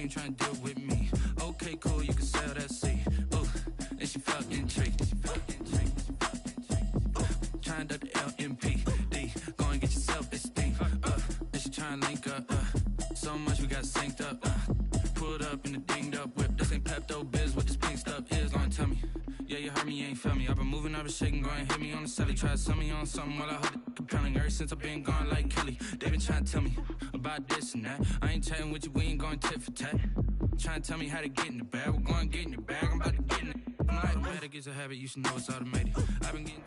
ain't trying to deal with me. Okay, cool, you can sell that seat. Ooh, and she felt intrigued. Trying to the LMPD. Go and get your self-esteem. And she trying to link up. So much we got synced up. Pulled up in the dinged up whip. This ain't Pepto-Biz, what this pink stuff is. Gonna tell me. Yeah, you heard me, you ain't felt me. I've been moving, I've been shaking, go and hit me on the celly. Try to sell me on something while I hold it compelling. Ever since I've been gone like Kelly, they been trying to tell me about this and that. I ain't chatting with you, we ain't going tit for tat. Trying to tell me how to get in the bag. We're going to get in the bag, I'm about to get in it. I'm like, automatic is a habit, you should know it's automated. I've been getting...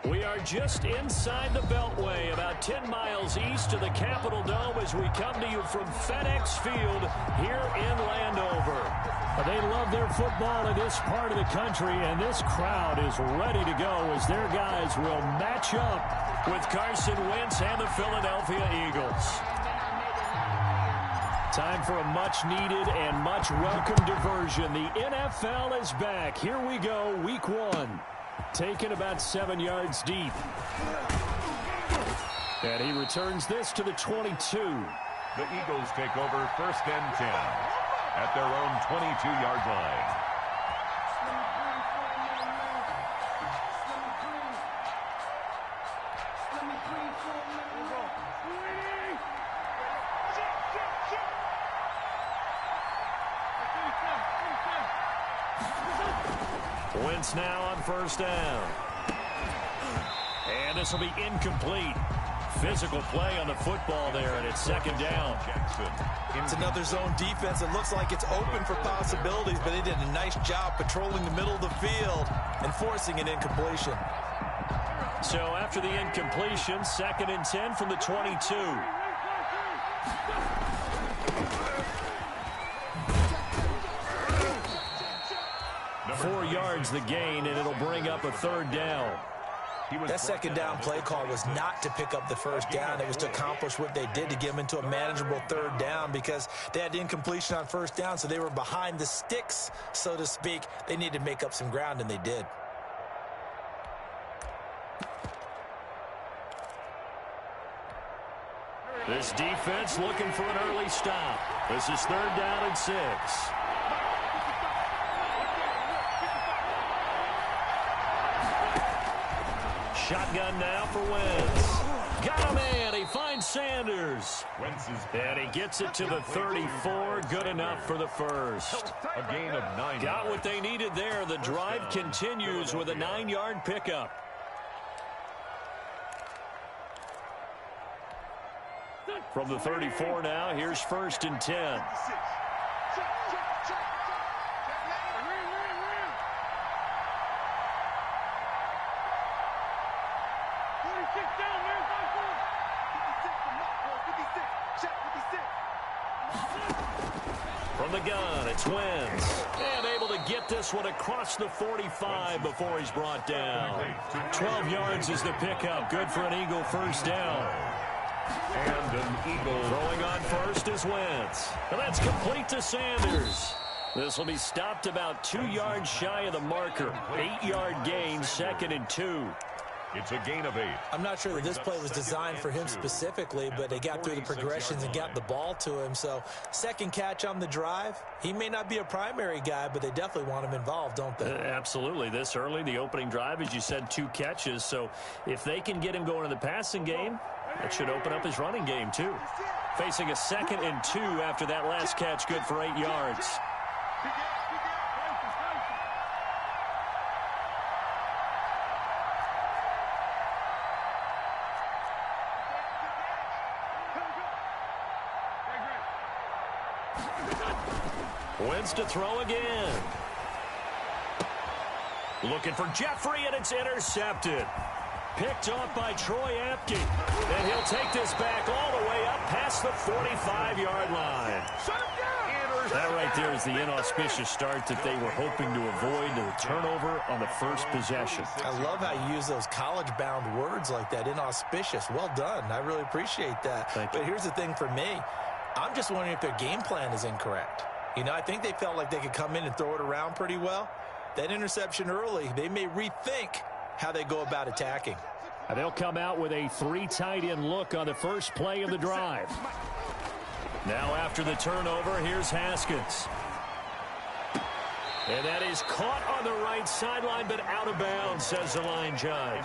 We are just inside the Beltway, about 10 miles east of the Capitol Dome as we come to you from FedEx Field here in Landover. They love their football in this part of the country, and this crowd is ready to go as their guys will match up with Carson Wentz and the Philadelphia Eagles. Time for a much-needed and much-welcome diversion. The NFL is back. Here we go, Week 1. Taken about 7 yards deep. And he returns this to the 22. The Eagles take over 1st and 10 at their own 22-yard line. Wentz now on 1st down. And this will be incomplete. Physical play on the football there, and it's 2nd down. It's another zone defense. It looks like it's open for possibilities, but they did a nice job patrolling the middle of the field and forcing an incompletion. So after the incompletion, 2nd and 10 from the 22. 4 yards the gain, and it'll bring up a 3rd down. That 2nd down play call was not to pick up the 1st down. It was to accomplish what they did to get them into a manageable 3rd down because they had incompletion on 1st down, so they were behind the sticks, so to speak. They needed to make up some ground, and they did. This defense looking for an early stop. This is 3rd down and 6. Shotgun now for Wentz. Got a man. He finds Sanders. And he gets it to the 34. Good enough for the 1st. A gain of 9. Got what they needed there. The drive continues with a 9-yard pickup. From the 34 now, here's 1st and 10. From the gun, it's Wentz. And able to get this one across the 45 before he's brought down. 12 yards is the pickup. Good for an Eagle 1st down. And an Eagle. Throwing on 1st is Wentz. And that's complete to Sanders. This will be stopped about 2 yards shy of the marker. 8-yard gain, 2nd and 2. It's a gain of 8. I'm not sure that this play was designed for him specifically, but they got through the progressions and got the ball to him. So 2nd catch on the drive. He may not be a primary guy, but they definitely want him involved, don't they? Absolutely. This early, the opening drive, as you said, 2 catches. So if they can get him going in the passing game, that should open up his running game too. Facing a 2nd and 2 after that last catch, good for 8 yards. Wentz to throw again. Looking for Jeffrey, and it's intercepted. Picked off by Troy Apke. And he'll take this back all the way up past the 45-yard line. That right there is the inauspicious start that they were hoping to avoid, the turnover on the 1st possession. I love how you use those college-bound words like that, inauspicious. Well done. I really appreciate that. But here's the thing for me. I'm just wondering if their game plan is incorrect. You know, I think they felt like they could come in and throw it around pretty well. That interception early, they may rethink how they go about attacking. And they'll come out with a 3 tight end look on the first play of the drive. Now after the turnover, here's Haskins. And that is caught on the right sideline, but out of bounds, says the line judge.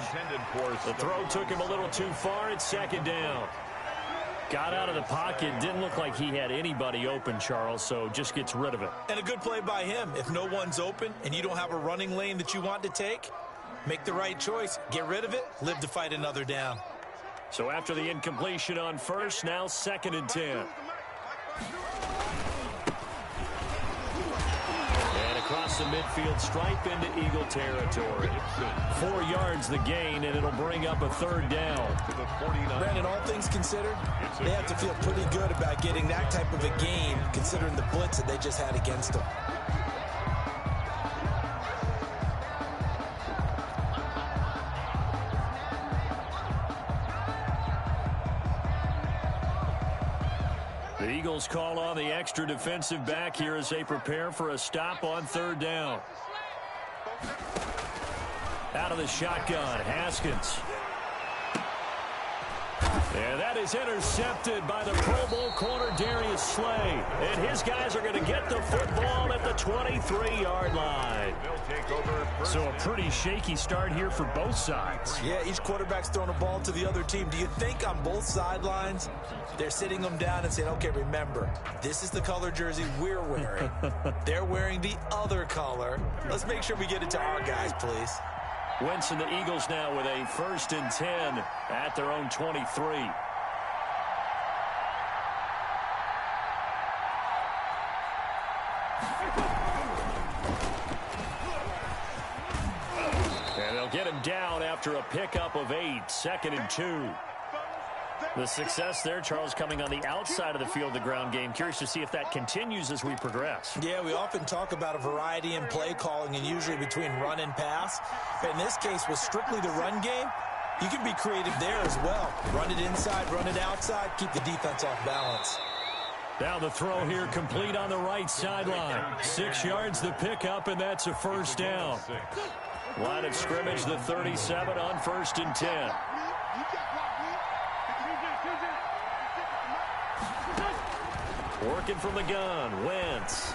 The throw took him a little too far. It's second down. Got out of the pocket. Didn't look like he had anybody open, Charles, so just gets rid of it. And a good play by him. If no one's open and you don't have a running lane that you want to take, make the right choice. Get rid of it. Live to fight another down. So after the incompletion on first, now 2nd and 10. Across the midfield stripe into Eagle territory. 4 yards the gain, and it'll bring up a 3rd down. Brandon, all things considered, they have to feel pretty good about getting that type of a gain, considering the blitz that they just had against them. The Eagles call on the extra defensive back here as they prepare for a stop on 3rd down. Out of the shotgun, Haskins. And that is intercepted by the Pro Bowl corner Darius Slay. And his guys are going to get the football at the 23-yard line. So a pretty shaky start here for both sides. Yeah, each quarterback's throwing a ball to the other team. Do you think on both sidelines they're sitting them down and saying, okay, remember, this is the color jersey we're wearing. They're wearing the other color. Let's make sure we get it to our guys, please. Wentz and the Eagles now with a 1st and 10 at their own 23. And they'll get him down after a pickup of 8, 2nd and 2. The success there, Charles, coming on the outside of the field, the ground game. Curious to see if that continues as we progress. Yeah, we often talk about a variety in play calling and usually between run and pass. But in this case, with strictly the run game, you can be creative there as well. Run it inside, run it outside, keep the defense off balance. Now the throw here complete on the right sideline. 6 yards the pickup, and that's a 1st down. Line of scrimmage, the 37 on 1st and 10. Working from the gun, Wentz.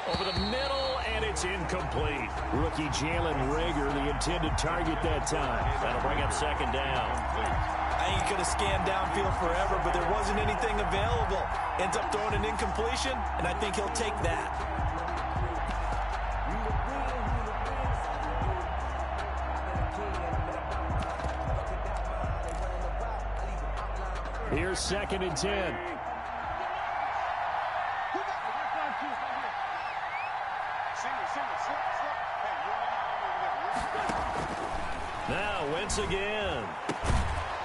Over the middle, and it's incomplete. Rookie Jalen Reagor, the intended target that time. That'll bring up 2nd down. I ain't going to scan downfield forever, but there wasn't anything available. Ends up throwing an incompletion, and I think he'll take that. Here's 2nd and 10. Now Wentz again.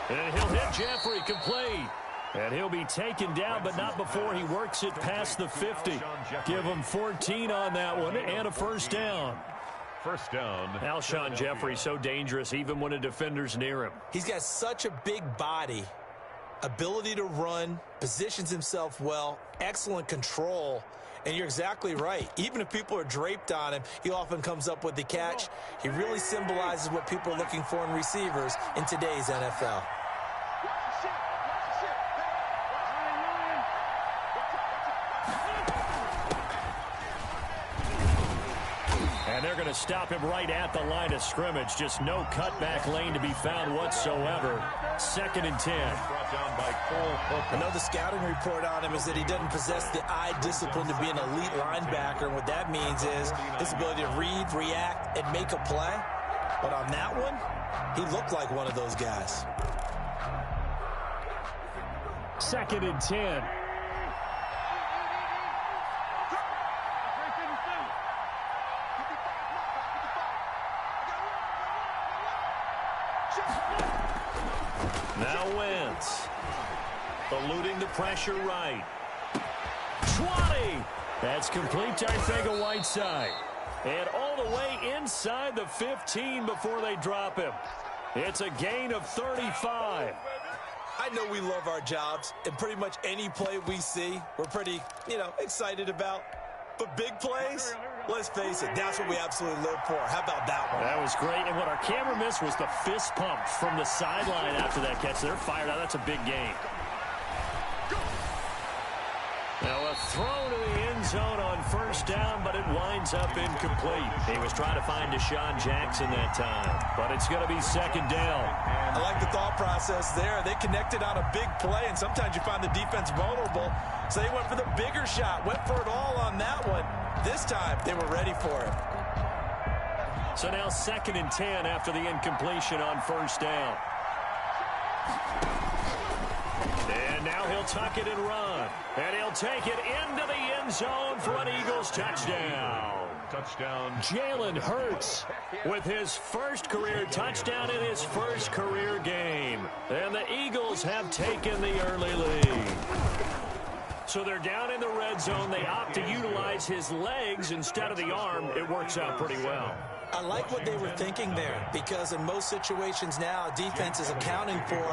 And he'll hit Jeffrey complete. And he'll be taken down, but not before he works it past the 50. Give him 14 on that one and a 1st down. 1st down. Alshon Jeffrey so dangerous even when a defender's near him. He's got such a big body, ability to run, positions himself well, excellent control. And you're exactly right. Even if people are draped on him, he often comes up with the catch. He really symbolizes what people are looking for in receivers in today's NFL. And they're going to stop him right at the line of scrimmage. Just no cutback lane to be found whatsoever. 2nd and 10. I know the scouting report on him is that he doesn't possess the eye discipline to be an elite linebacker. And what that means is his ability to read, react, and make a play. But on that one, he looked like one of those guys. 2nd and 10. Now Wentz. Eluding the pressure right. 20. That's complete to Arcega-Whiteside. And all the way inside the 15 before they drop him. It's a gain of 35. I know we love our jobs, and pretty much any play we see, we're pretty, excited about. But big plays, let's face it, that's what we absolutely live for. How about that one? That was great. And what our camera missed was the fist pump from the sideline after that catch. They're fired out. That's a big game. Now a throw to the end zone on first down, but it winds up incomplete. He was trying to find Deshaun Jackson that time, but it's going to be second down. I like the thought process there. They connected on a big play, and sometimes you find the defense vulnerable. So they went for the bigger shot, went for it all on that one. This time, they were ready for it. So now 2nd and 10 after the incompletion on first down. And now he'll tuck it and run. And he'll take it into the end zone for an Eagles touchdown. Touchdown. Jalen Hurts with his first career touchdown in his first career game. And the Eagles have taken the early lead. So they're down in the red zone. They opt to utilize his legs instead of the arm. It works out pretty well. I like what they were thinking there, because in most situations now, defense is accounting for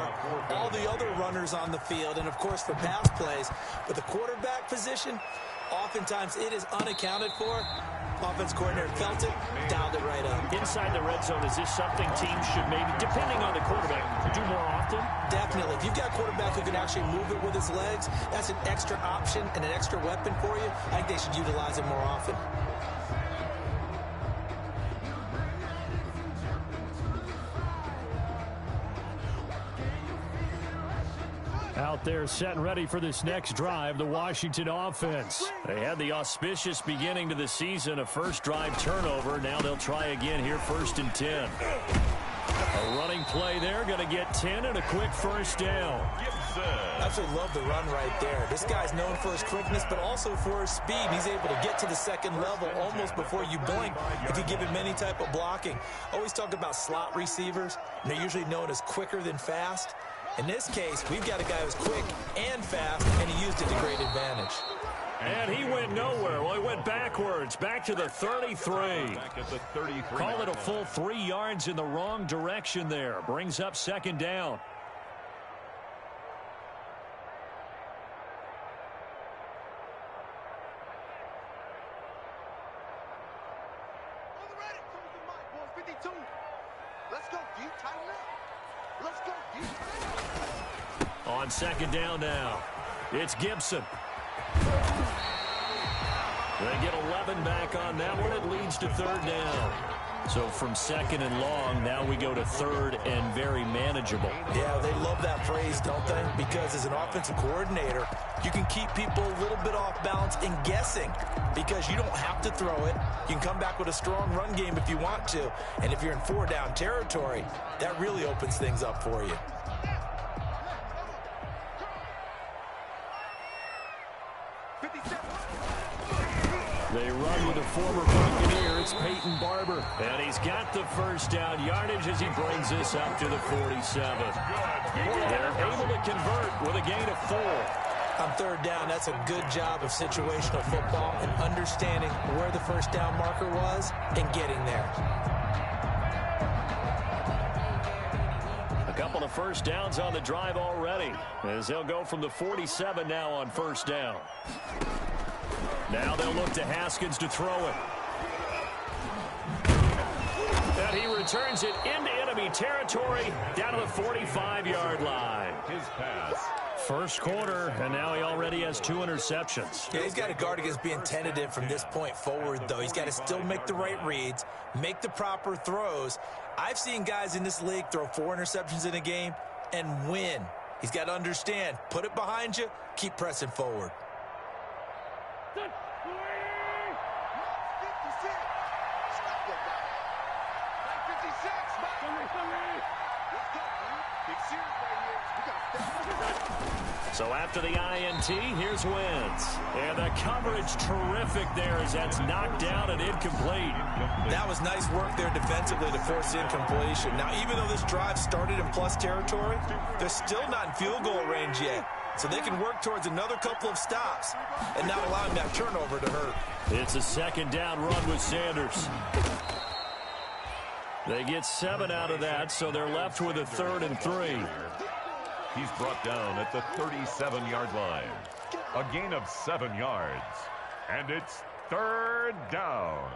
all the other runners on the field and, of course, for pass plays. But the quarterback position, oftentimes it is unaccounted for. Offense coordinator felt it, dialed it right up. Inside the red zone, is this something teams should maybe, depending on the quarterback, do more often? Definitely. If you've got a quarterback who can actually move it with his legs, that's an extra option and an extra weapon for you. I think they should utilize it more often. Out there set and ready for this next drive, the Washington offense. They had the auspicious beginning to the season, a first drive turnover. Now they'll try again here, 1st and 10. A running play there, going to get 10 and a quick first down. I absolutely love the run right there. This guy's known for his quickness, but also for his speed. He's able to get to the second level almost before you blink if you give him any type of blocking. Always talk about slot receivers, and they're usually known as quicker than fast. In this case, we've got a guy who's quick and fast, and he used it to great advantage. And he went nowhere. Well, he went backwards, back to the 33. Back at the 33. Call it a full 3 yards in the wrong direction there. Brings up second down. On second down now, it's Gibson. They get 11 back on that one. It leads to 3rd down. So from 2nd and long, now we go to 3rd and very manageable. Yeah, they love that phrase, don't they? Because as an offensive coordinator, you can keep people a little bit off balance and guessing, because you don't have to throw it. You can come back with a strong run game if you want to. And if you're in 4-down territory, that really opens things up for you. They run with a former Buccaneer. It's Peyton Barber. And he's got the first down yardage as he brings this up to the 47. They're able to convert with a gain of 4. On 3rd down, that's a good job of situational football and understanding where the first down marker was and getting there. A couple of first downs on the drive already, as they'll go from the 47 now on first down. Now they'll look to Haskins to throw it. And he returns it into enemy territory down to the 45-yard line. His pass. First quarter, and now he already has 2 interceptions. Yeah, he's got to guard against being tentative from this point forward, though. He's got to still make the right reads, make the proper throws. I've seen guys in this league throw 4 interceptions in a game and win. He's got to understand, put it behind you, keep pressing forward. So after the INT, here's Wentz. And the coverage terrific there as that's knocked down and incomplete. That was nice work there defensively to force incompletion. Now, even though this drive started in plus territory, they're still not in field goal range yet. So they can work towards another couple of stops and not allowing that turnover to hurt. It's a 2nd down run with Sanders. They get 7 out of that, so they're left with a 3rd and 3. He's brought down at the 37-yard line. A gain of 7 yards. And it's 3rd down.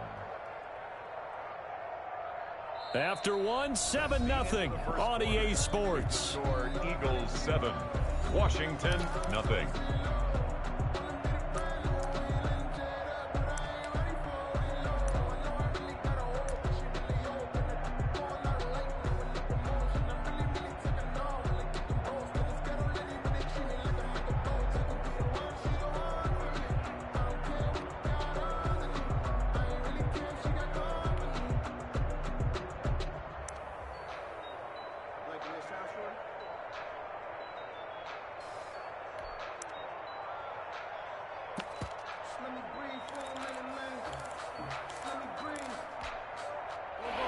After 7-0 on EA Sports. Eagles 7, Washington 0.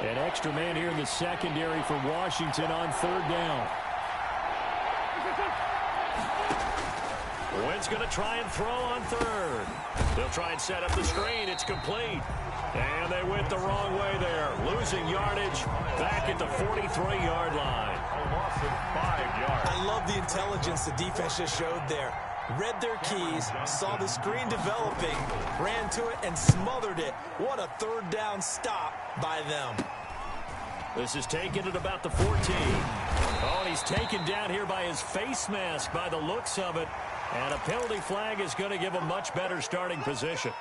An extra man here in the secondary for Washington on third down. Wynn's going to try and throw on third. They'll try and set up the screen. It's complete. And they went the wrong way there. Losing yardage back at the 43-yard line. A loss of 5 yards. I love the intelligence the defense just showed there. Read their keys, saw the screen developing, ran to it, and smothered it. What a third down stop by them. This is taken at about the 14. Oh, and he's taken down here by his face mask by the looks of it. And a penalty flag is going to give a much better starting position.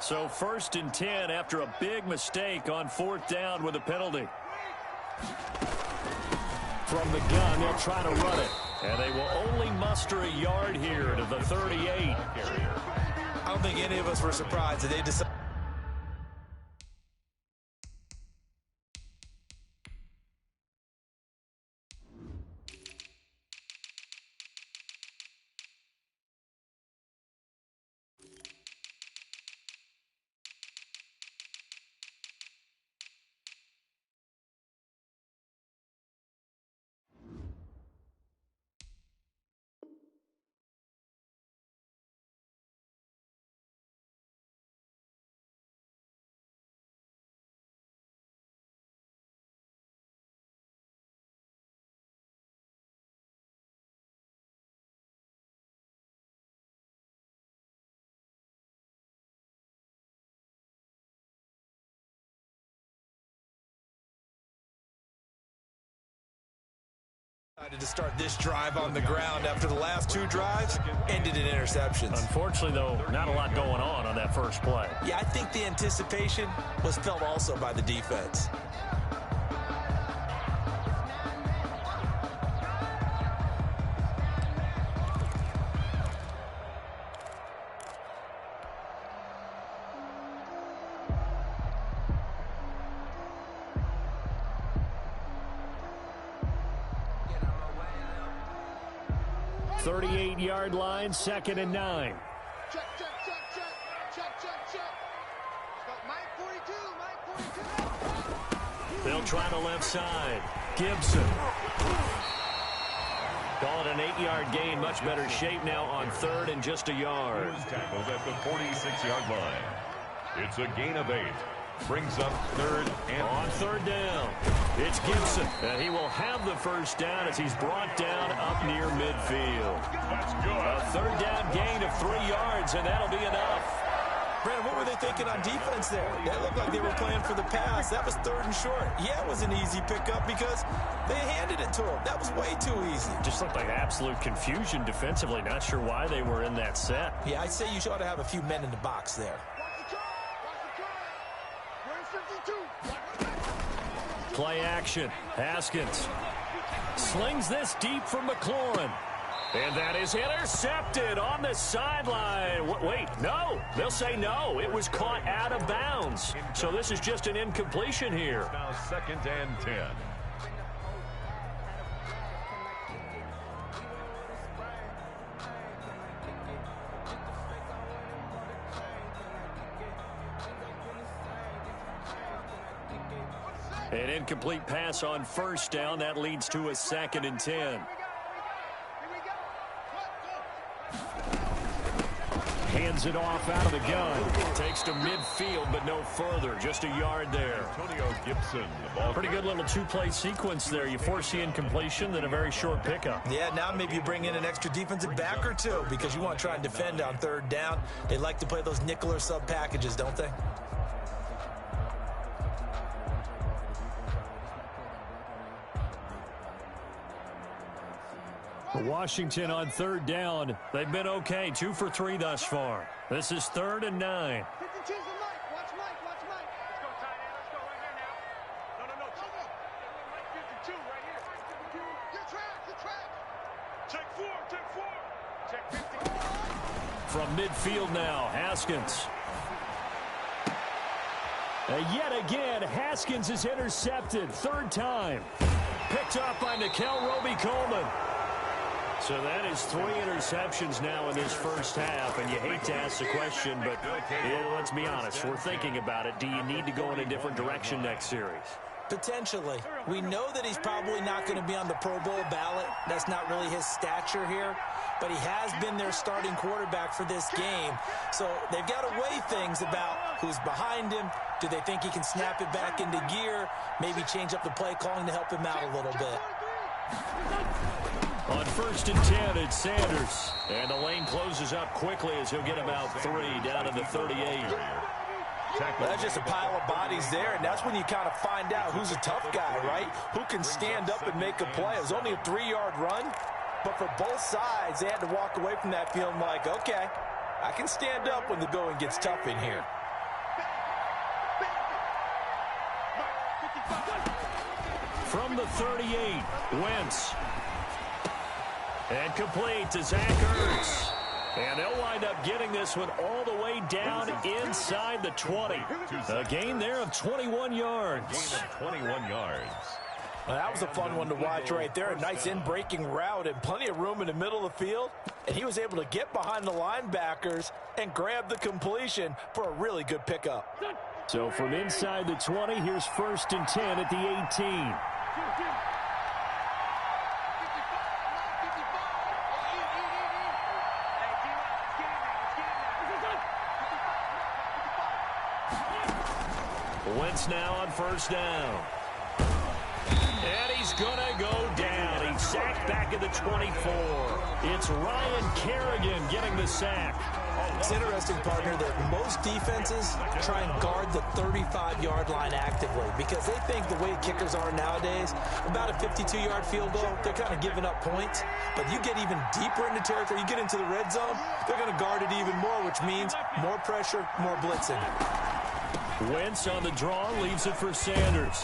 So 1st and 10 after a big mistake on 4th down with a penalty. From the gun, they'll try to run it. And they will only muster a yard here to the 38. I don't think any of us were surprised that they decided. To start this drive on the ground after the last 2 drives ended in interceptions. Unfortunately, though, not a lot going on that first play. Yeah, I think the anticipation was felt also by the defense. Yard line, 2nd and 9. Check. Mike 42. They'll try the left side. Gibson. Call it an 8-yard gain. Much better shape now on 3rd and just a yard. Tackled at the 46-yard line. It's a gain of 8. Brings up 3rd and on 3rd down. It's Gibson, and he will have the first down as he's brought down up near midfield. That's good. A 3rd down gain of 3 yards, and that'll be enough. Brandon, what were they thinking on defense there? That looked like they were playing for the pass. That was 3rd and short. Yeah, it was an easy pickup because they handed it to him. That was way too easy. Just looked like absolute confusion defensively. Not sure why they were in that set. Yeah, I'd say you ought to have a few men in the box there. Play action. Haskins slings this deep for McLaurin. And that is intercepted on the sideline. Wait, no. They'll say no. It was caught out of bounds. So this is just an incompletion here. It's now 2nd and 10. An incomplete pass on 1st down. That leads to a 2nd and 10. Hands it off out of the gun. Takes to midfield, but no further. Just a yard there. Antonio Gibson. The ball. Pretty good little 2-play sequence there. You force the incompletion, then a very short pickup. Yeah, now maybe you bring in an extra defensive back or 2 because you want to try and defend on 3rd down. They like to play those nickel or sub packages, don't they? Washington on 3rd down. They've been okay. 2 for 3 thus far. This is 3rd and 9. From midfield now, Haskins. Yet again, Haskins is intercepted. Third time. Picked off by Nickel Roby-Coleman. So that is 3 interceptions now in this first half, and you hate to ask the question, but let's be honest. We're thinking about it. Do you need to go in a different direction next series? Potentially. We know that he's probably not going to be on the Pro Bowl ballot. That's not really his stature here. But he has been their starting quarterback for this game. So they've got to weigh things about who's behind him. Do they think he can snap it back into gear? Maybe change up the play calling to help him out a little bit. On 1st and 10, it's Sanders. And the lane closes up quickly as he'll get about 3 down to the 38. Well, that's just a pile of bodies there, and that's when you kind of find out who's a tough guy, right? Who can stand up and make a play. It was only a 3-yard run, but for both sides, they had to walk away from that feeling like, okay, I can stand up when the going gets tough in here. From the 38, Wentz. And complete to Zach Ertz. And they'll wind up getting this one all the way down inside the 20. A gain there of 21 yards. 21 yards. Well, that was a fun one to watch right there. A nice in-breaking route and plenty of room in the middle of the field. And he was able to get behind the linebackers and grab the completion for a really good pickup. So from inside the 20, here's 1st and 10 at the 18. Wentz now on 1st down. And he's going to go down. He's sacked back at the 24. It's Ryan Kerrigan getting the sack. It's interesting, partner, that most defenses try and guard the 35-yard line actively because they think the way kickers are nowadays, about a 52-yard field goal, they're kind of giving up points. But you get even deeper into territory, you get into the red zone, they're going to guard it even more, which means more pressure, more blitzing. Wentz on the draw, leaves it for Sanders.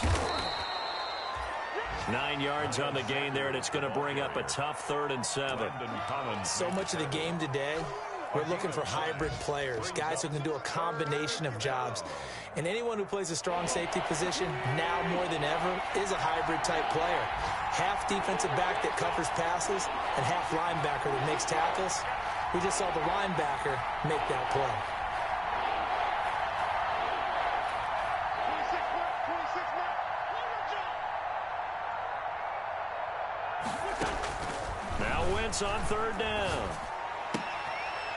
9 yards on the gain there, and it's going to bring up a tough 3rd and 7. So much of the game today, we're looking for hybrid players, guys who can do a combination of jobs. And anyone who plays a strong safety position, now more than ever, is a hybrid-type player. Half defensive back that covers passes and half linebacker that makes tackles. We just saw the linebacker make that play. On 3rd down.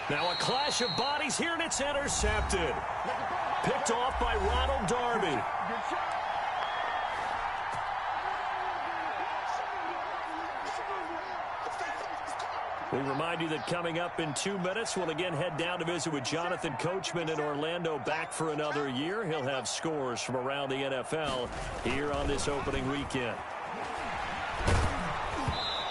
Now a clash of bodies here, and it's intercepted. Picked off by Ronald Darby. We remind you that coming up in 2 minutes, we'll again head down to visit with Jonathan Coachman in Orlando, back for another year. He'll have scores from around the NFL here on this opening weekend.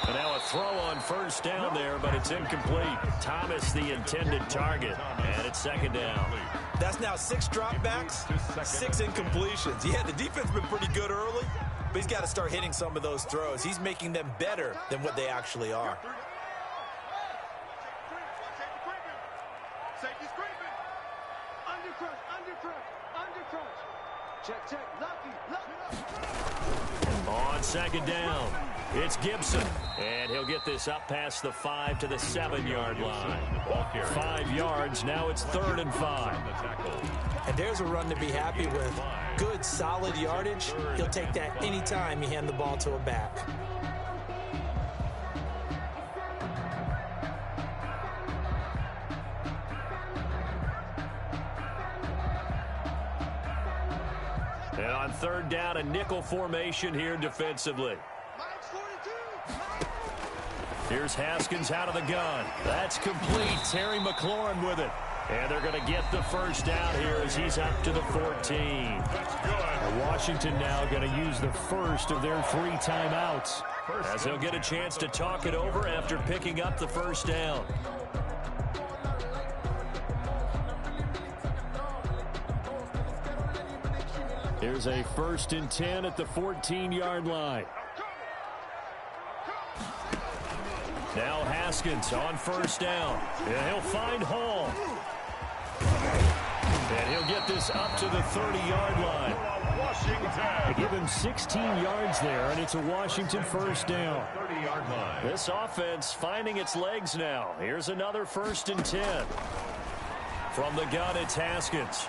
And now a throw on 1st down there, but it's incomplete. Thomas the intended target, and it's 2nd down. That's now 6 dropbacks, 6 incompletions. Yeah, the defense has been pretty good early, but he's got to start hitting some of those throws. He's making them better than what they actually are. Safety's creeping. Under crunch. Check. Lucky. On 2nd down, it's Gibson. And he'll get this up past the 5 to the 7-yard line. 5 yards, now it's 3rd and 5. And there's a run to be happy with. Good, solid yardage. He'll take that anytime you hand the ball to a back. And on 3rd down, a nickel formation here defensively. Here's Haskins out of the gun. That's complete. Terry McLaurin with it. And they're going to get the 1st down here as he's up to the 14. That's good. Washington now going to use the first of their 3 timeouts as they'll get a chance to talk it over after picking up the 1st down. Here's a 1st and 10 at the 14-yard line. Now Haskins on 1st down. And he'll find Hall. And he'll get this up to the 30-yard line. They give him 16 yards there, and it's a Washington first down. 30-yard line. This offense finding its legs now. Here's another 1st and 10. From the gun, it's Haskins.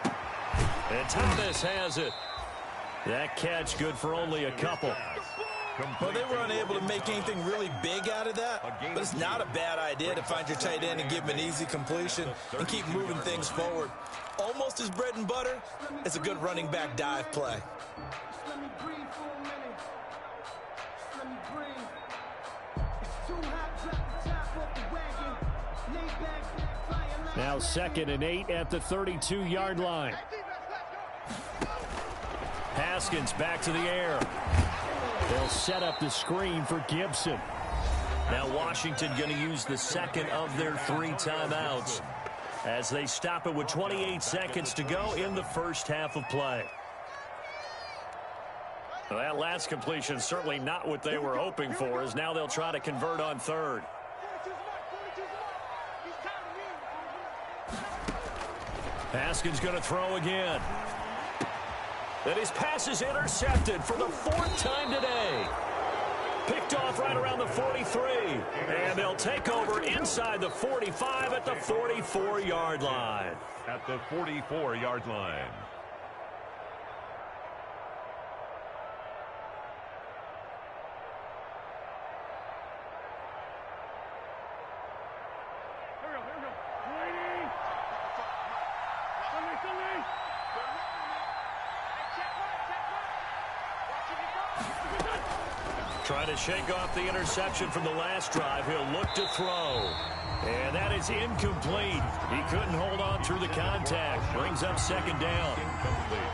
And Thomas has it. That catch good for only a couple. Well, they were unable to make anything really big out of that, but it's not a bad idea to find your tight end and give him an easy completion and keep moving things forward. Almost his bread and butter. It's a good running back dive play. Now 2nd and 8 at the 32-yard line. Haskins back to the air. They'll set up the screen for Gibson. Now Washington going to use the second of their 3 timeouts as they stop it with 28 seconds to go in the first half of play. Well, that last completion certainly not what they were hoping for, as now they'll try to convert on 3rd. Haskins going to throw again. And his pass is intercepted for the 4th time today. Picked off right around the 43. And they'll take over inside the 45 at the 44-yard line. At the 44-yard line. Trying to shake off the interception from the last drive. He'll look to throw. And that is incomplete. He couldn't hold on through the contact. Brings up 2nd down.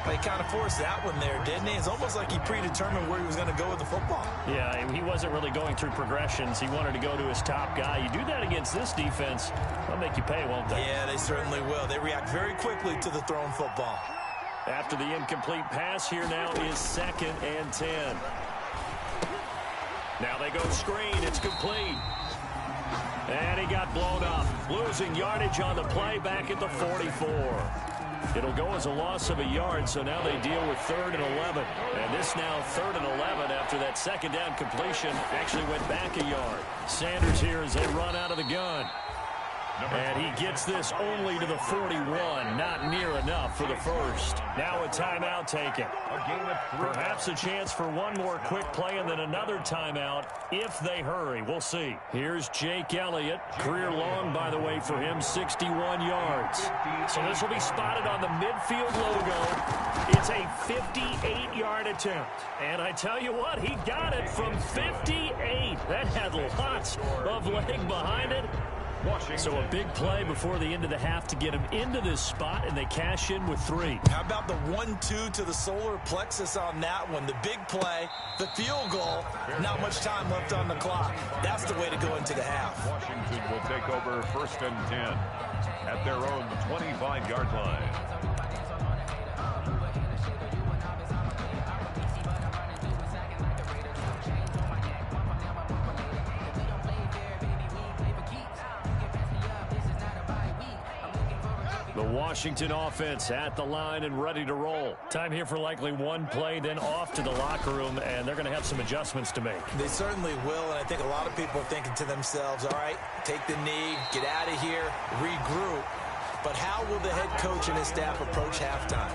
He kind of forced that one there, didn't he? It's almost like he predetermined where he was going to go with the football. Yeah, he wasn't really going through progressions. He wanted to go to his top guy. You do that against this defense, they'll make you pay, won't they? Yeah, they certainly will. They react very quickly to the thrown football. After the incomplete pass, here now is 2nd and 10. Now they go screen. It's complete. And he got blown up. Losing yardage on the play back at the 44. It'll go as a loss of a yard, so now they deal with 3rd and 11. And this now 3rd and 11 after that 2nd down completion actually went back a yard. Sanders here as they run out of the gun. And he gets this only to the 41, not near enough for the first. Now a timeout taken. Perhaps a chance for one more quick play and then another timeout if they hurry. We'll see. Here's Jake Elliott. Career long, by the way, for him, 61 yards. So this will be spotted on the midfield logo. It's a 58-yard attempt. And I tell you what, he got it from 58. That had lots of leg behind it. So a big play before the end of the half to get him into this spot, and they cash in with 3. How about the 1-2 to the solar plexus on that one? The big play, the field goal, not much time left on the clock. That's the way to go into the half. Washington will take over 1st and 10 at their own 25-yard line. The Washington offense at the line and ready to roll. Time here for likely one play, then off to the locker room, and they're going to have some adjustments to make. They certainly will, and I think a lot of people are thinking to themselves, all right, take the knee, get out of here, regroup. But how will the head coach and his staff approach halftime?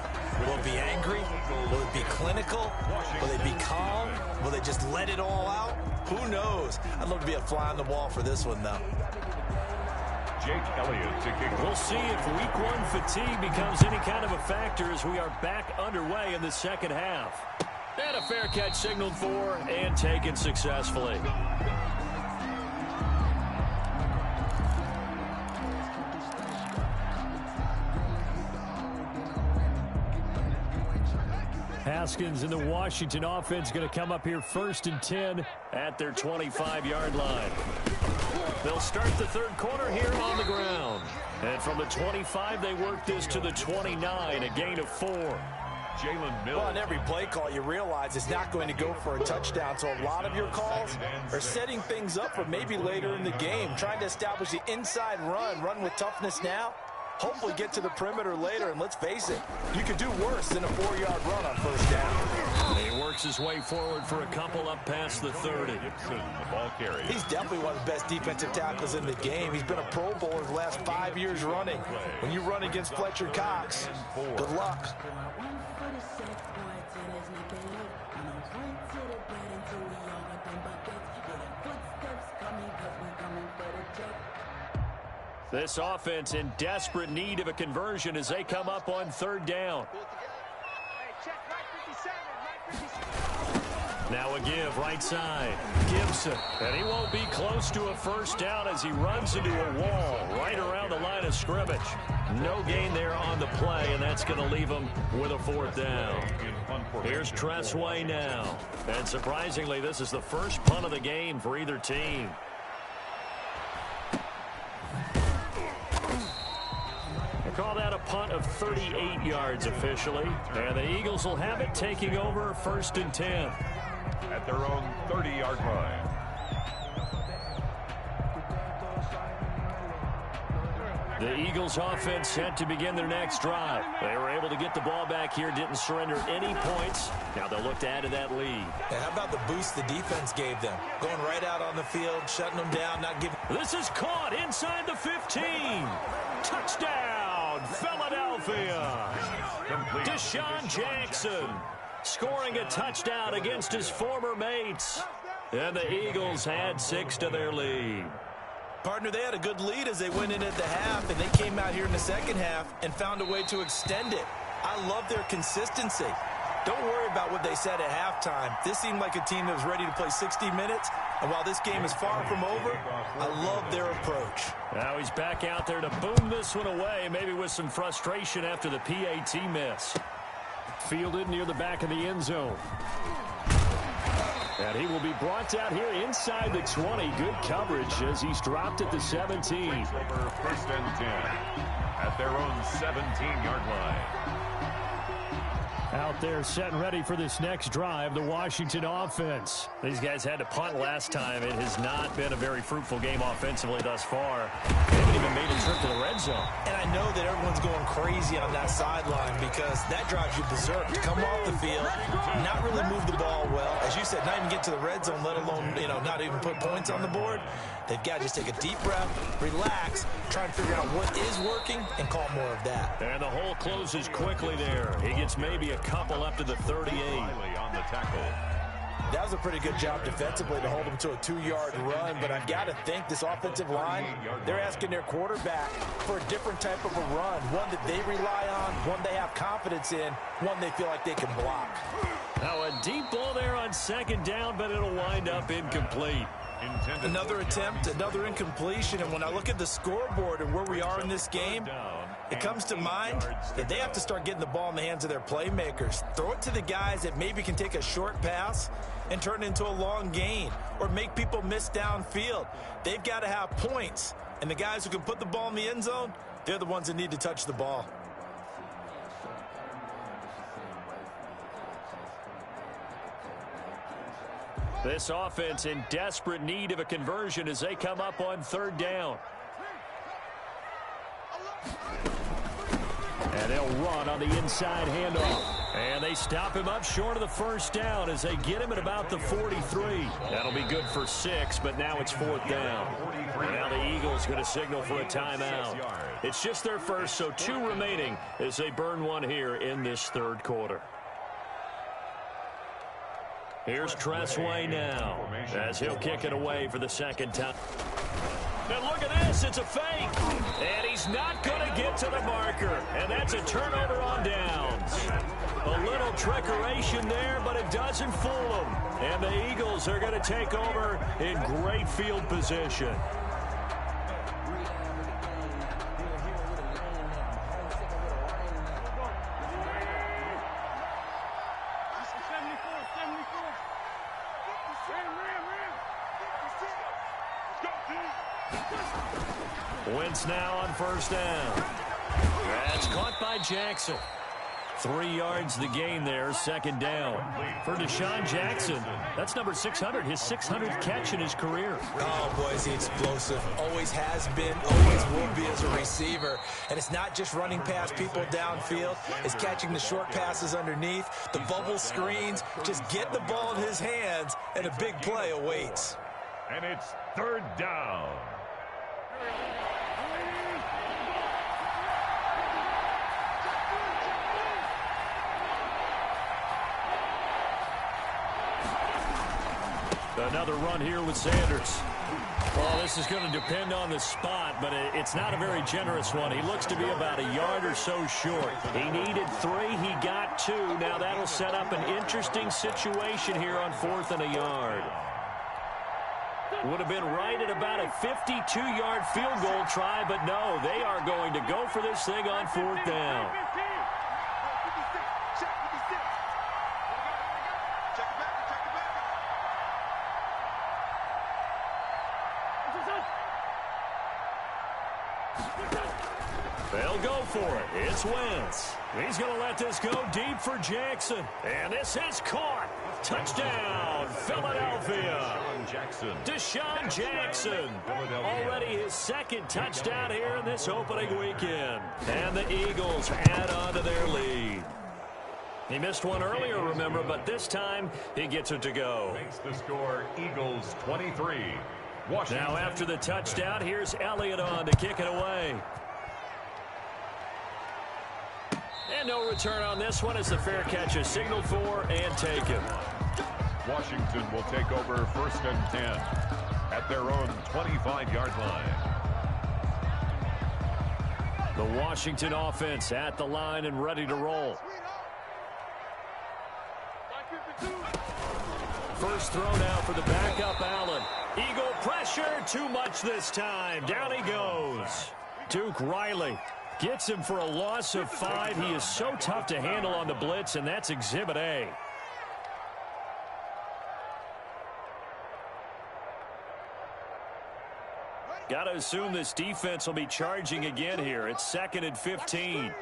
Will it be angry? Will it be clinical? Will they be calm? Will they just let it all out? Who knows? I'd love to be a fly on the wall for this one, though. Jake Elliott to kick. We'll see if week one fatigue becomes any kind of a factor as we are back underway in the second half. And a fair catch signaled for and taken successfully. Haskins and the Washington offense going to come up here 1st and 10 at their 25-yard line. They'll start the third quarter here on the ground. And from the 25, they work this to the 29, a gain of 4. Jalen Mills. Well, on every play call, you realize it's not going to go for a touchdown. So a lot of your calls are setting things up for maybe later in the game, trying to establish the inside run with toughness now. hopefully get to the perimeter later. And let's face it, you could do worse than a 4-yard run on first down. He works his way forward for a couple up past the 30. Gibson, the ball carrier. He's definitely one of the best defensive tackles in the game. He's been a Pro Bowler the last 5 years running. When you run against Fletcher Cox, good luck. This offense in desperate need of a conversion as they come up on third down. Now a give right side. Gibson. And he won't be close to a first down as he runs into a wall right around the line of scrimmage. No gain there on the play, and that's going to leave him with a fourth down. Here's Tressway now. And surprisingly, this is the first punt of the game for either team. Call that a punt of 38 yards officially. And the Eagles will have it, taking over 1st and 10. At their own 30-yard line. The Eagles offense set to begin their next drive. They were able to get the ball back here, didn't surrender any points. Now they'll look to add to that lead. And how about the boost the defense gave them? Going right out on the field, shutting them down, not giving... This is caught inside the 15. Touchdown, Philadelphia. Deshaun Jackson scoring a touchdown against his former mates. And the Eagles add 6 to their lead. Partner, they had a good lead as they went in at the half, and they came out here in the second half and found a way to extend it. I love their consistency. Don't worry about what they said at halftime. This seemed like a team that was ready to play 60 minutes, and while this game is far from over, I love their approach. Now he's back out there to boom this one away, maybe with some frustration after the PAT miss. Fielded near the back of the end zone. And he will be brought out here inside the 20. Good coverage as he's dropped at the 17. Over 1st and 10 at their own 17-yard line. Out there set and ready for this next drive, the Washington offense. These guys had to punt last time. It has not been a very fruitful game offensively thus far. They haven't even made a trip to the red zone. And I know that everyone's going crazy on that sideline because that drives you berserk. To come off the field, not really move the ball well. As you said, not even get to the red zone, let alone, not even put points on the board. They've got to just take a deep breath, relax, try and figure out what is working, and call more of that. And the hole closes quickly there. He gets maybe a couple up to the 38. On the tackle. That was a pretty good job defensively to hold them to a 2-yard run, but I've got to think this offensive line, they're asking their quarterback for a different type of a run, one that they rely on, one they have confidence in, one they feel like they can block. Now a deep ball there on second down, but it'll wind up incomplete. Another attempt, another incompletion, and when I look at the scoreboard and where we are in this game, it comes to mind that they have to start getting the ball in the hands of their playmakers. Throw it to the guys that maybe can take a short pass and turn it into a long gain or make people miss downfield. They've got to have points, and the guys who can put the ball in the end zone, they're the ones that need to touch the ball. This offense in desperate need of a conversion as they come up on third down. And they'll run on the inside handoff. And they stop him up short of the first down as they get him at about the 43. That'll be good for 6, but now it's 4th down. Now the Eagles going to signal for a timeout. It's just their first, so 2 remaining as they burn one here in this third quarter. Here's Tressway now as he'll kick it away for the second time. And look at this, it's a fake. And he's not going to get to the marker. And that's a turnover on downs. A little trickeration there, but it doesn't fool them. And the Eagles are going to take over in great field position. Wentz now on first down. That's caught by Jackson. 3 yards the gain there, second down. For Deshaun Jackson, that's number 600, his 600th catch in his career. Oh, boy, is he explosive. Always has been, always will be as a receiver. And it's not just running past people downfield. It's catching the short passes underneath, the bubble screens. Just get the ball in his hands, and a big play awaits. And it's third down. Another run here with Sanders. Well, this is going to depend on the spot, but it's not a very generous one. He looks to be about a yard or so short. He needed 3. He got 2. Now that'll set up an interesting situation here on 4th and a yard. Would have been right at about a 52-yard field goal try, but no, they are going to go for this thing on 4th down. They'll go for it. It's Wentz. He's going to let this go deep for Jackson. And this is caught. Touchdown, Philadelphia. Deshaun Jackson. Already his second touchdown here in this opening weekend. And the Eagles add on to their lead. He missed one earlier, remember, but this time he gets it to go. Makes the score Eagles 23. Washington. Now after the touchdown, here's Elliott on to kick it away. And no return on this one as the fair catch is signaled for and taken. Washington will take over 1st and 10 at their own 25-yard line. The Washington offense at the line and ready to roll. First throw now for the backup Allen. Eagle pressure, too much this time. Down he goes. Duke Riley gets him for a loss of 5. He is so tough to handle on the blitz, and that's Exhibit A. Got to assume this defense will be charging again here. It's 2nd and 15.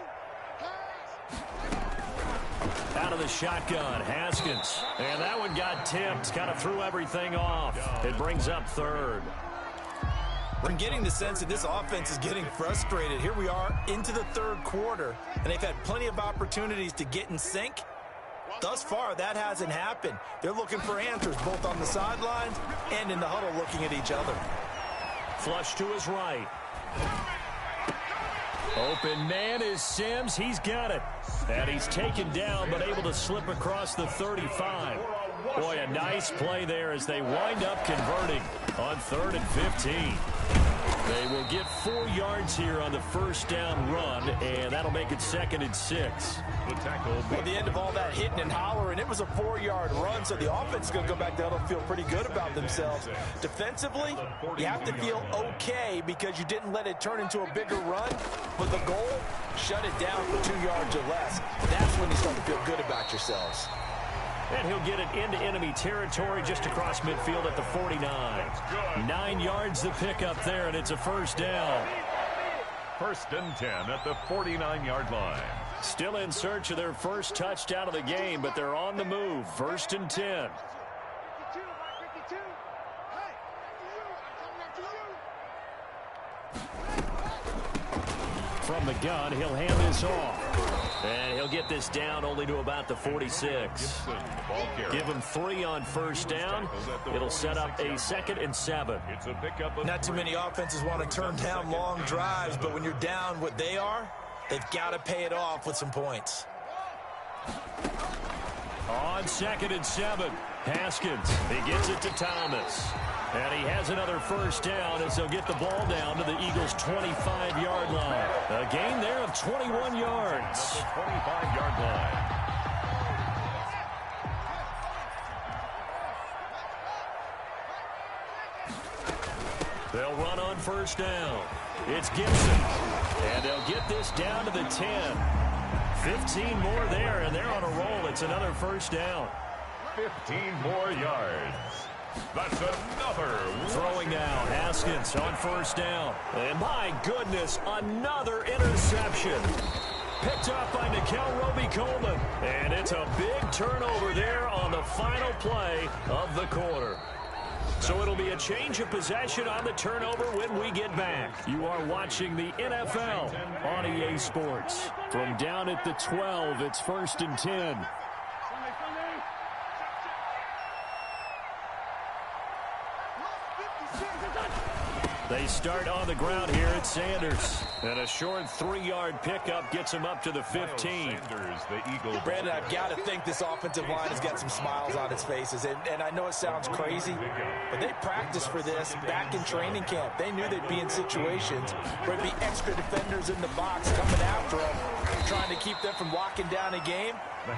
Out of the shotgun, Haskins. And that one got tipped. Kind of threw everything off. It brings up 3rd. I'm getting the sense that this offense is getting frustrated. Here we are into the 3rd quarter, and they've had plenty of opportunities to get in sync. Thus far, that hasn't happened. They're looking for answers both on the sidelines and in the huddle looking at each other. Flush to his right. Open man is Sims. He's got it. And he's taken down but able to slip across the 35. Boy, a nice play there as they wind up converting on 3rd and 15. They will get 4 yards here on the first down run, and that'll make it 2nd and 6. The tackle. At the end of all that hitting and hollering, it was a 4-yard run, so the offense is going to go back there and feel pretty good about themselves. Defensively, you have to feel okay because you didn't let it turn into a bigger run, but the goal, shut it down for 2 yards or less. That's when you start to feel good about yourselves. And he'll get it into enemy territory just across midfield at the 49. 9 yards the pickup there, and it's a first down. 1st and 10 at the 49-yard line. Still in search of their first touchdown of the game, but they're on the move. 1st and 10. From the gun, he'll hand this off. And he'll get this down only to about the 46. Give him 3 on first down. It'll set up a 2nd and 7. Not too many offenses want to turn down long drives, but when you're down what they are, they've got to pay it off with some points. On 2nd and 7, Haskins. He gets it to Thomas. And he has another first down as they'll get the ball down to the Eagles' 25-yard line. A gain there of 21 yards. At the 25-yard line. They'll run on first down. It's Gibson. And they'll get this down to the 10. 15 more there, and they're on a roll. It's another first down. 15 more yards. That's another. Throwing now, Haskins on first down. And my goodness, another interception. Picked up by Nickel Roby-Coleman. And it's a big turnover there on the final play of the quarter. So it'll be a change of possession on the turnover when we get back. You are watching the NFL on EA Sports. From down at the 12, it's 1st and 10. They start on the ground here at Sanders. And a short 3-yard pickup gets him up to the 15. Sanders, the Eagle. Brandon, I've got to think this offensive line has got some smiles on its faces. And I know it sounds crazy, but they practiced for this back in training camp. They knew they'd be in situations where there'd be extra defenders in the box coming after them, trying to keep them from locking down a game.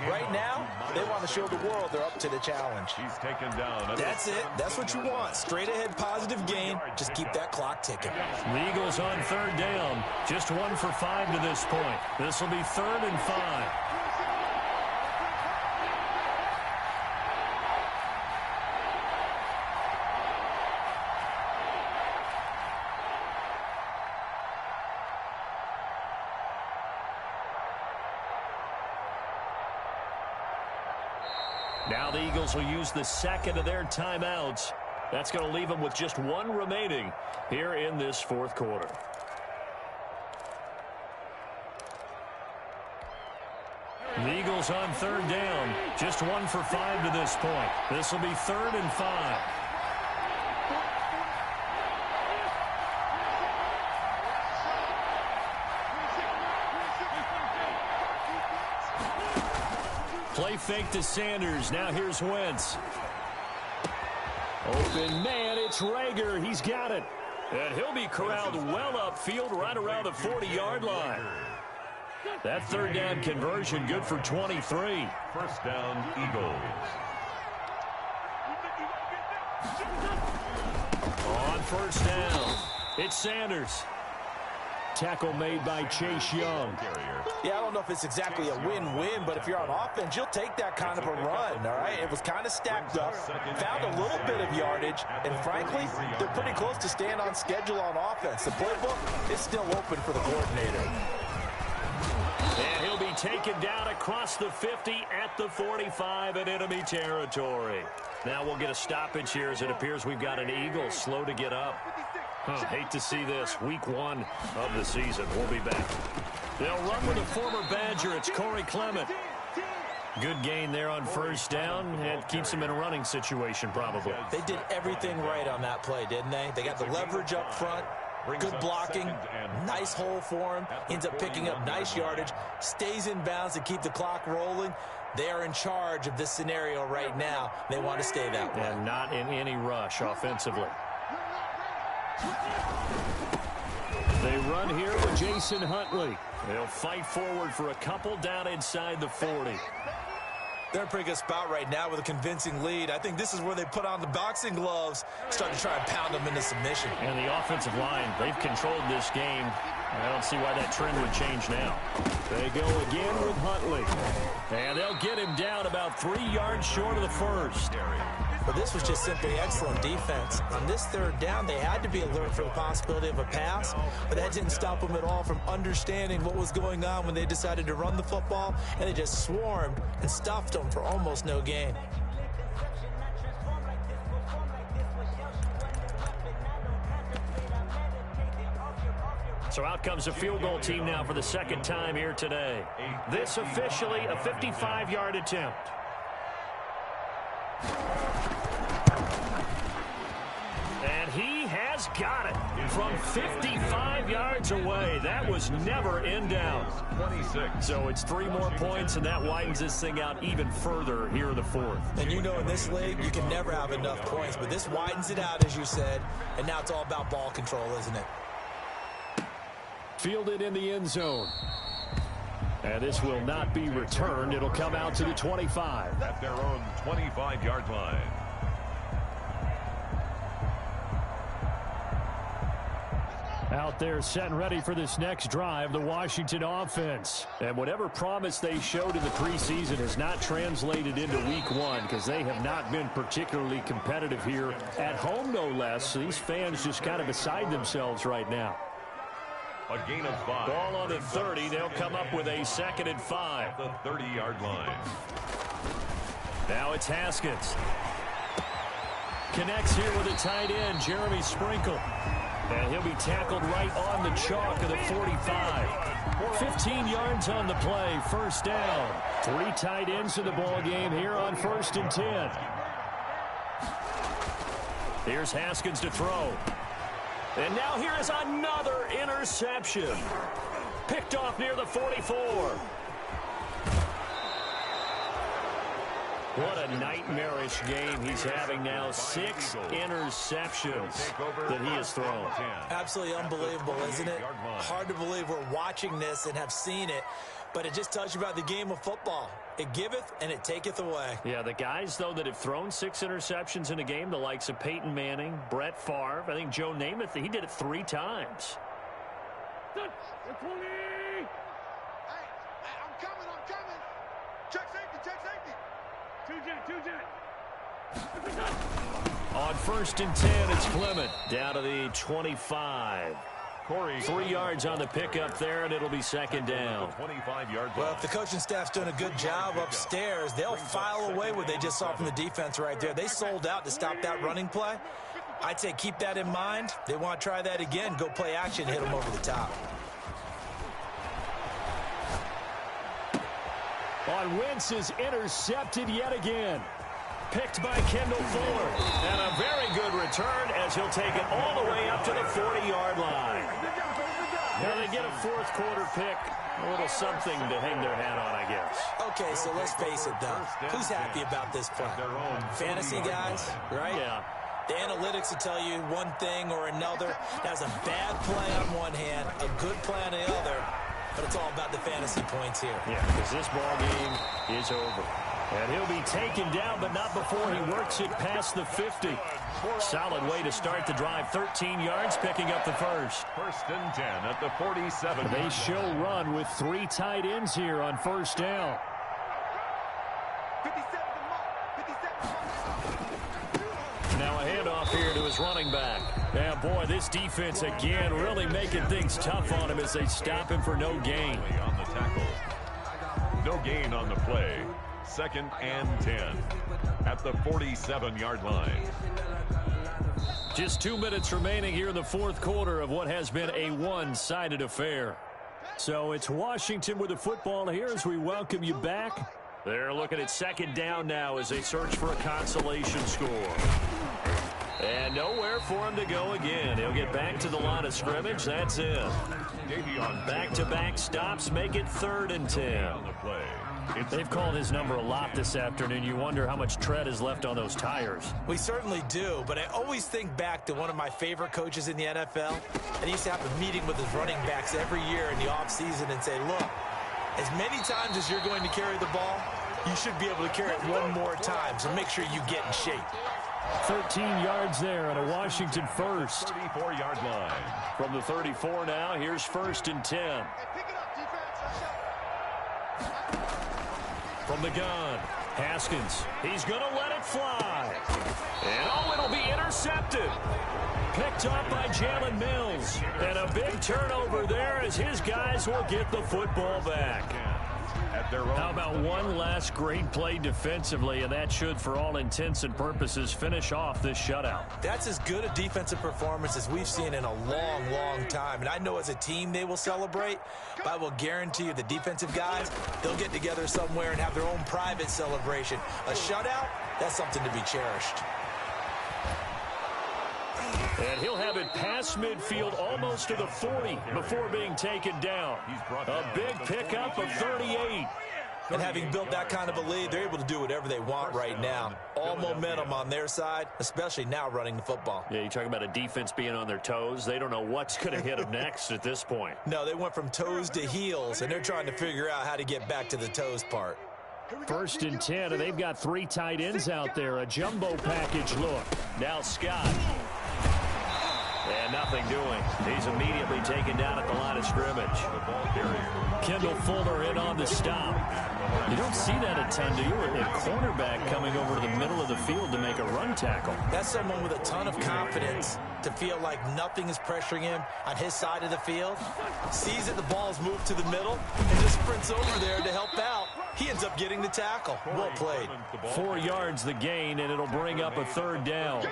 Right now, they want to show the world they're up to the challenge. He's taken down. That's it. That's what you want. Straight ahead positive gain. Just keep that clock ticking. The Eagles on 3rd down. Just 1 for 5 to this point. This will be 3rd and 5. Now the Eagles will use the second of their timeouts. That's going to leave them with just 1 remaining here in this 4th quarter. The Eagles on 3rd down. Just 1 for 5 to this point. This will be 3rd and 5. Play fake to Sanders. Now here's Wentz. Open man, it's Rager. He's got it. And he'll be corralled well upfield right around the 40-yard line. That 3rd down conversion good for 23. 1st down, Eagles. On 1st down, it's Sanders. Tackle made by Chase Young. Yeah, I don't know if it's exactly a win-win, but if you're on offense, you'll take that kind of a run, all right? It was kind of stacked up, found a little bit of yardage, and frankly, they're pretty close to staying on schedule on offense. The playbook is still open for the coordinator. And he'll be taken down across the 50 at the 45 in enemy territory. Now we'll get a stoppage here as it appears we've got an Eagle slow to get up. Hate to see this. Week 1 of the season. We'll be back. They'll run with a former Badger. It's Corey Clement. Good gain there on 1st down. And keeps him in a running situation probably. They did everything right on that play, didn't they? They got the leverage up front. Good blocking. Nice hole for him. Ends up picking up nice yardage. Stays in bounds to keep the clock rolling. They are in charge of this scenario right now. They want to stay that way. And not in any rush offensively. They run here with Jason Huntley. They'll fight forward for a couple down inside the 40. They're in a pretty good spot right now with a convincing lead. I think this is where they put on the boxing gloves, start to try and pound them into submission. And the offensive line, they've controlled this game. I don't see why that trend would change now. They go again with Huntley. And they'll get him down about 3 yards short of the 1st. But this was just simply excellent defense. On this 3rd down, they had to be alert for the possibility of a pass, but that didn't stop them at all from understanding what was going on when they decided to run the football, and they just swarmed and stuffed them for almost no gain. So out comes a field goal team now for the 2nd time here today. This officially a 55-yard attempt. And he has got it from 55 yards away. That was never in doubt. 26. So it's 3 more points, and that widens this thing out even further here in the 4th. And you know in this league, you can never have enough points, but this widens it out, as you said, and now it's all about ball control, isn't it? Fielded in the end zone. And this will not be returned. It'll come out to the 25. At their own 25-yard line. Out there set and ready for this next drive, the Washington offense. And whatever promise they showed in the preseason has not translated into week 1 because they have not been particularly competitive here at home, no less. These fans just kind of beside themselves right now. A gain of 5. Ball on the 30. They'll come up with a 2nd and 5. At the 30-yard line. Now it's Haskins. Connects here with a tight end, Jeremy Sprinkle. And he'll be tackled right on the chalk of the 45. 15 yards on the play, 1st down. 3 tight ends in the ball game here on 1st and 10. Here's Haskins to throw. And now here is another interception. Picked off near the 44. What a nightmarish game he's having now. 6 interceptions that he has thrown. Absolutely unbelievable, isn't it? Hard to believe we're watching this and have seen it, but it just tells you about the game of football. It giveth and it taketh away. Yeah, the guys, though, that have thrown 6 interceptions in a game, the likes of Peyton Manning, Brett Favre, I think Joe Namath, he did it 3 times. Hey, I'm coming. Check safety. Two jet. On 1st and 10, it's Clement down to the 25. 3 yards on the pickup there, and it'll be 2nd down. 25-yard Well, if the coaching staff's doing a good job upstairs, they'll file away what they just saw from the defense right there. They sold out to stop that running play. I'd say keep that in mind. They want to try that again. Go play action, hit them over the top. On Wentz is intercepted yet again. Picked by Kendall Fuller. And a very good return as he'll take it all the way up to the 40-yard line. Now they get a 4th quarter pick. A little something to hang their hat on, I guess. Okay, so let's face it, though. Who's happy about this play? Fantasy guys, right? Yeah. The analytics will tell you one thing or another. That's a bad play on one hand, a good play on the other. But it's all about the fantasy points here. Yeah, because this ball game is over. And he'll be taken down, but not before he works it past the 50. Solid way to start the drive. 13 yards, picking up the 1st. 1st and 10 at the 47. They show run with 3 tight ends here on 1st down. 57 Now a handoff here to his running back. And boy, this defense again really making things tough on him as they stop him for no gain. On the tackle. No gain on the play. 2nd and 10 at the 47-yard line. Just 2 minutes remaining here in the 4th quarter of what has been a one-sided affair. So it's Washington with the football here as we welcome you back. They're looking at 2nd down now as they search for a consolation score. And nowhere for him to go again. He'll get back to the line of scrimmage. That's it. Back-to-back stops make it 3rd and 10. They've called his number a lot this afternoon. You wonder how much tread is left on those tires. We certainly do, but I always think back to one of my favorite coaches in the NFL. And he used to have a meeting with his running backs every year in the offseason and say, look, as many times as you're going to carry the ball, you should be able to carry it one more time, so make sure you get in shape. 13 yards there and a Washington 1st. 34-yard line. From the 34 now, here's 1st and 10. From the gun, Haskins. He's going to let it fly. And it'll be intercepted. Picked off by Jalen Mills. And a big turnover there as his guys will get the football back. How about one last great play defensively, and that should, for all intents and purposes, finish off this shutout. That's as good a defensive performance as we've seen in a long, long time. And I know as a team they will celebrate, but I will guarantee you the defensive guys, they'll get together somewhere and have their own private celebration. A shutout, that's something to be cherished. And he'll have it past midfield almost to the 40 before being taken down. A big pickup of 38. And having built that kind of a lead, they're able to do whatever they want right now. All momentum on their side, especially now running the football. Yeah, you talk about a defense being on their toes. They don't know what's going to hit them next at this point. No, they went from toes to heels, and they're trying to figure out how to get back to the toes part. 1st and 10, and they've got 3 tight ends out there. A jumbo package look. Now Scott. And nothing doing. He's immediately taken down at the line of scrimmage. Kendall Fuller in on the stop. You don't see that a ton, do you? A cornerback coming over to the middle of the field to make a run tackle. That's someone with a ton of confidence to feel like nothing is pressuring him on his side of the field, sees that the ball is moved to the middle, and just sprints over there to help out. He ends up getting the tackle. Well played. 4 yards the gain, and it'll bring up a third down.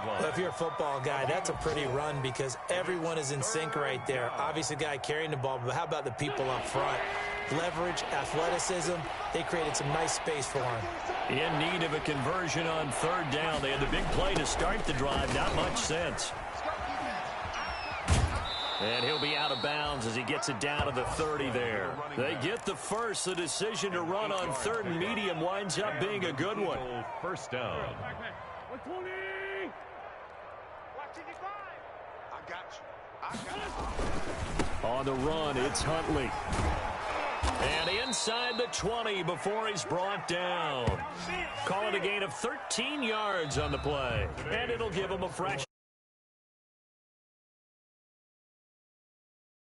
Well, if you're a football guy, that's a pretty run because everyone is in sync right there. Obviously, the guy carrying the ball, but how about the people up front? Leverage, athleticism, they created some nice space for him. In need of a conversion on third down. They had the big play to start the drive. Not much sense. And he'll be out of bounds as he gets it down to the 30 there. They get the first. The decision to run on third and medium winds up being a good one. First down. 120. I got you. On the run, it's Huntley. And inside the 20 before he's brought down. Call it a gain of 13 yards on the play. And it'll give him a fresh